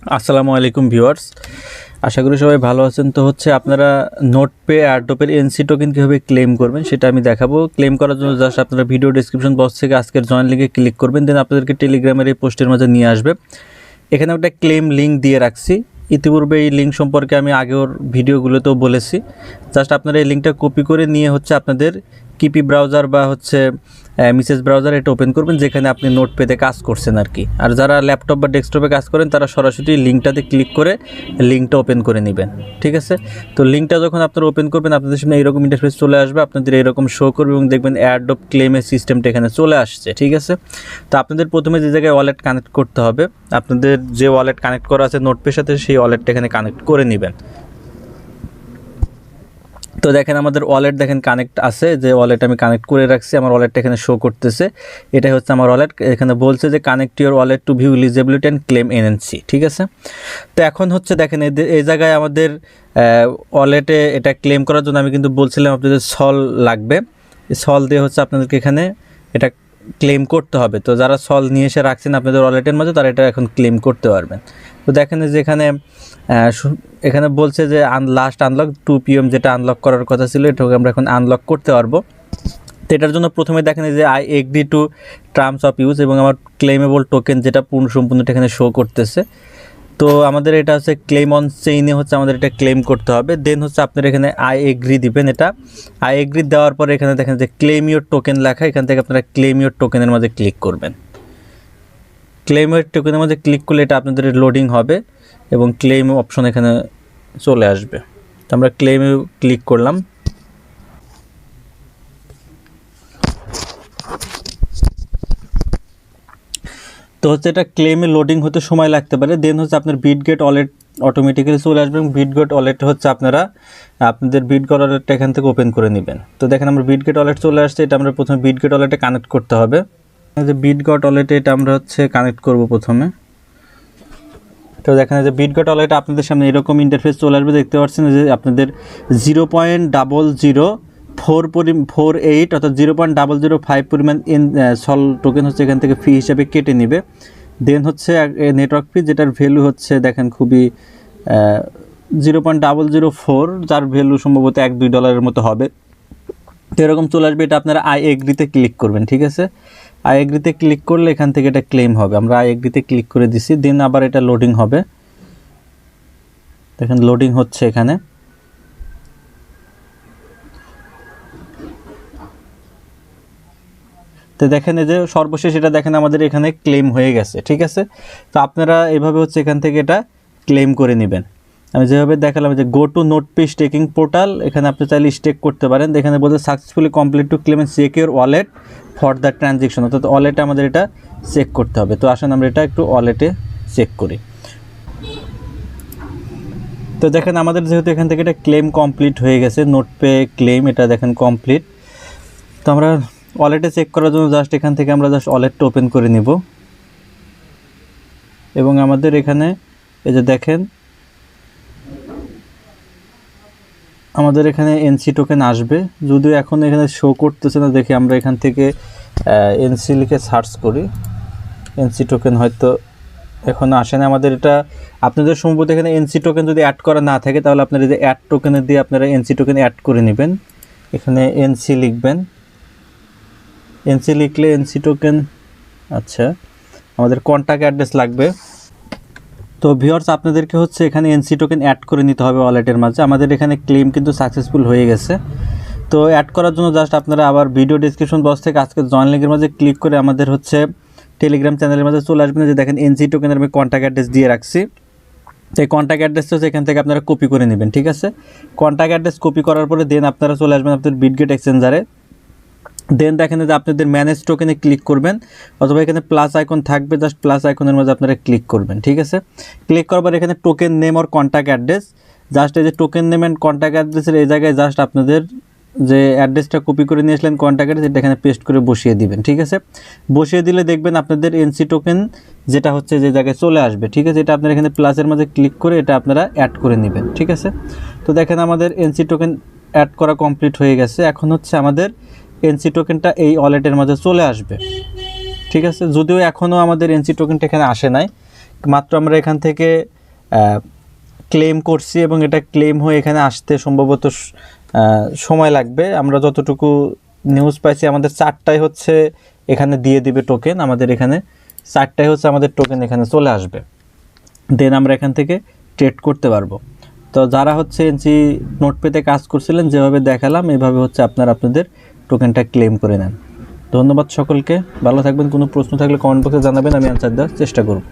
আসসালামু আলাইকুম ভিউয়ার্স, আশা করি সবাই ভালো আছেন। তো হচ্ছে আপনারা নোটপে এয়ারড্রপের এনসি টোকেন কীভাবে ক্লেম করবেন সেটা আমি দেখাবো। ক্লেম করার জন্য জাস্ট আপনারা ভিডিও ডেসক্রিপশন বক্স থেকে আজকের জয়েন লিঙ্কে ক্লিক করবেন, দেন আপনাদেরকে টেলিগ্রামের এই পোস্টের মাঝে নিয়ে আসবে। এখানে একটা ক্লেম লিঙ্ক দিয়ে রাখছি, ইতিপূর্বে এই লিঙ্ক সম্পর্কে আমি আগের ভিডিওগুলোতেও বলেছি। জাস্ট আপনারা এই লিঙ্কটা কপি করে নিয়ে হচ্ছে আপনাদের কিপি ব্রাউজার বা হচ্ছে মিসেস ব্রাউজার এটা ওপেন করবেন, যেখানে আপনি নোটপ্যাডে কাজ করছেন আর কি। আর যারা ল্যাপটপ বা ডেস্কটপে কাজ করেন তারা সরাসরি লিঙ্কটাতে ক্লিক করে লিঙ্কটা ওপেন করে নেবেন, ঠিক আছে। তো লিঙ্কটা যখন আপনারা ওপেন করবেন আপনাদের সামনে এইরকম ইন্টারফেস চলে আসবে, আপনাদের এইরকম শো করবে এবং দেখবেন এয়ারড্রপ ক্লেমের সিস্টেমটা এখানে চলে আসছে, ঠিক আছে। তো আপনাদের প্রথমে যে জায়গায় ওয়ালেট কানেক্ট করতে হবে, আপনাদের যে ওয়ালেট কানেক্ট করা আছে নোটপের সাথে সেই ওয়ালেটটা এখানে কানেক্ট করে নেবেন। তো দেখেন আমাদের ওয়ালেট দেখেন কানেক্ট আছে, যে ওয়ালেট আমি কানেক্ট করে রাখছি, আমার ওয়ালেটটা এখানে শো করতেছে। এটাই হচ্ছে আমার ওয়ালেট। এখানে বলছে যে connect your wallet two view eligibility and claim NNC, ঠিক আছে। তো এখন হচ্ছে দেখেন এই জায়গায় আমাদের ওয়ালেটে এটা ক্লেম করার জন্য আমি কিন্তু বলছিলাম আপনাদের সল লাগবে। সল দিয়ে হচ্ছে আপনাদেরকে এখানে এটা ক্লেম করতে হবে। তো যারা সল নিয়ে এসে রাখছেন আপনাদের ওয়ালেটের মধ্যে তারা এটা এখন ক্লেম করতে পারবেন। তো দেখেন যে এখানে বলছে যে লাস্ট আনলক 2 PM, যেটা আনলক করার কথা ছিল এটাকে আমরা এখন আনলক করতে পারবো। তো এটার জন্য প্রথমে দেখেন যে I agree to terms of use এবং আমার ক্লেমেবল টোকেন যেটা সম্পূর্ণটা এখানে শো করতেছে। তো আমাদের এটা হচ্ছে ক্লেম অন চেইনে হচ্ছে আমাদের এটা ক্লেম করতে হবে। দেন হচ্ছে আপনার এখানে আই এগ্রি দিবেন। এটা আই এগ্রি দেওয়ার পরে এখানে দেখেন যে ক্লেম ইউর টোকেন লেখা, এখান থেকে আপনারা ক্লেম ইউর টোকেনের মধ্যে ক্লিক করবেন। ক্লেম ইউর টোকেনের মধ্যে ক্লিক করলে এটা আপনাদের লোডিং হবে এবং ক্লেম অপশন এখানে চলে আসবে। তো আমরা ক্লেমে ক্লিক করলাম। তো হচ্ছে এটা ক্লেমে লোডিং হতে সময় লাগতে পারে। দেন হচ্ছে আপনার বিটগেট ওয়ালেট অটোমেটিক্যালি চলে আসবে এবং বিটগেট ওয়ালেট হচ্ছে আপনাদের বিটগেট ওয়ালেটটা এখান থেকে ওপেন করে নেবেন। তো দেখেন আমরা বিটগেট ওয়ালেট চলে আসছে, এটা আমরা প্রথমে বিটগেট ওয়ালেটে কানেক্ট করতে হবে। যে বিটগেট ওয়ালেটে এটা আমরা হচ্ছে কানেক্ট করব প্রথমে। তো দেখেন যে বিটগেট ওয়ালেট আপনাদের সামনে এরকম ইন্টারফেস চলে আসবে, দেখতে পাচ্ছেন যে আপনাদের 0.0048 অর্থাৎ 0.005 পরিমাণ সল টোকেন হচ্ছে এখান থেকে ফি হিসাবে কেটে নেবে। দেন হচ্ছে নেটওয়ার্ক ফি, যেটার ভ্যালু হচ্ছে দেখেন খুবই 0.004, যার ভ্যালু সম্ভবত $1-2 মতো হবে। তো এরকম চলে আসবে। এটা আপনারা আই এগ্রিতে ক্লিক করবেন, ঠিক আছে। আই এগ্রিতে ক্লিক করলে এখান থেকে এটা ক্লেম হবে। আমরা আই এগ্রিতে ক্লিক করে দিছি, দেন আবার এটা লোডিং হবে। দেখেন লোডিং হচ্ছে এখানে। তো দেখেন এই যে সর্বশেষ এটা দেখেন আমাদের এখানে ক্লেম হয়ে গেছে, ঠিক আছে। তো আপনারা এইভাবে হচ্ছে এখান থেকে এটা ক্লেম করে নেবেন। আমি যেভাবে দেখালাম যে go to NotPay staking portal, এখানে আপনি চাইলে স্টেক করতে পারেন। এখানে বলতে successfully complete to claim and check your wallet for the transaction, অর্থাৎ ওয়ালেটে আমাদের এটা চেক করতে হবে। তো আসুন আমরা এটা একটু ওয়ালেটে চেক করি। তো দেখেন আমাদের যেহেতু এখান থেকে এটা ক্লেম কমপ্লিট হয়ে গেছে, নোটপে ক্লেম এটা দেখেন কমপ্লিট। তো আমরা ওয়ালেটে চেক করার জন্য জাস্ট এখান থেকে আমরা জাস্ট ওয়ালেটটা ওপেন করে নিব এবং আমাদের এখানে এই যে দেখেন আমাদের এখানে এনসি টোকেন আসবে, যদিও এখন এখানে শো করতেছে না। দেখি আমরা এখান থেকে এনসি লিখে সার্চ করি। এনসি টোকেন হয়তো এখনও আসে না আমাদের। এটা আপনাদের সম্ভবত এখানে এনসি টোকেন যদি অ্যাড করা না থাকে তাহলে আপনারা যে অ্যাড টোকেনের দিয়ে আপনারা এনসি টোকেন অ্যাড করে নেবেন। এখানে এনসি লিখবেন, এনসি লিখলে এনসি টোকেন, আচ্ছা আমাদের কন্ট্যাক্ট অ্যাড্রেস লাগবে। তো ভিউয়ার্স আপনাদেরকে হচ্ছে এখানে এনসি টোকেন অ্যাড করে নিতে হবে ওয়ালেটের মাঝে। আমাদের এখানে ক্লেম কিন্তু সাকসেসফুল হয়ে গেছে। তো অ্যাড করার জন্য জাস্ট আপনারা আবার ভিডিও ডিসক্রিপশন বক্স থেকে আজকে জয়েন লিঙ্কের মাঝে ক্লিক করে আমাদের হচ্ছে টেলিগ্রাম চ্যানেলের মাঝে চলে আসবেন। যে দেখেন এনসি টোকেনের আমি কন্ট্যাক্ট অ্যাড্রেস দিয়ে রাখছি। সেই কন্ট্যাক্ট অ্যাড্রেসটা হচ্ছে এখান থেকে আপনারা কপি করে নেবেন, ঠিক আছে। কন্ট্যাক্ট অ্যাড্রেস কপি করার পরে দেন আপনারা চলে আসবেন আপনাদের বিটগেট এক্সচেঞ্জারে। দেন দেখেন যে আপনাদের ম্যানেজ টোকেনে ক্লিক করবেন, অথবা এখানে প্লাস আইকন থাকবে, জাস্ট প্লাস আইকনের মধ্যে আপনারা ক্লিক করবেন, ঠিক আছে। ক্লিক করার পর এখানে টোকেন নেম আর কন্ট্যাক্ট অ্যাড্রেস, জাস্ট এই যে টোকেন নেম অ্যান্ড কন্ট্যাক্ট অ্যাড্রেসের এই জায়গায় জাস্ট আপনাদের যে অ্যাড্রেসটা কপি করে নিয়ে আসলেন কন্ট্যাক্ট অ্যাড্রেস, এটা এখানে পেস্ট করে বসিয়ে দিবেন, ঠিক আছে। বসিয়ে দিলে দেখবেন আপনাদের এনসি টোকেন যেটা হচ্ছে যে জায়গায় চলে আসবে, ঠিক আছে। এটা আপনারা এখানে প্লাসের মধ্যে ক্লিক করে এটা আপনারা অ্যাড করে নেবেন, ঠিক আছে। তো দেখেন আমাদের এনসি টোকেন অ্যাড করা কমপ্লিট হয়ে গেছে। এখন হচ্ছে আমাদের এনসি টোকেনটা এই ওয়ালেটের মধ্যে চলে আসবে, ঠিক আছে। যদিও এখনও আমাদের এনসি টোকেনটা এখানে আসে নাই, মাত্র আমরা এখান থেকে ক্লেম করছি এবং এটা ক্লেম হয়ে এখানে আসতে সম্ভবত সময় লাগবে। আমরা যতটুকু নিউজ পাইছি আমাদের 4টায় হচ্ছে এখানে দিয়ে দিবে টোকেন, আমাদের এখানে 4টায় হচ্ছে আমাদের টোকেন এখানে চলে আসবে, দেন আমরা এখান থেকে ট্রেড করতে পারবো। তো যারা হচ্ছে এনসি নোট পেতে কাজ করছিলেন যেভাবে দেখালাম এইভাবে হচ্ছে আপনারা আপনাদের টোকেনটা ক্লেম করে নেন। ধন্যবাদ সকলকে, ভালো থাকবেন। কোনো প্রশ্ন থাকলে কমেন্ট বক্সে জানাবেন, আমি অ্যান্সার দেওয়ার চেষ্টা করব।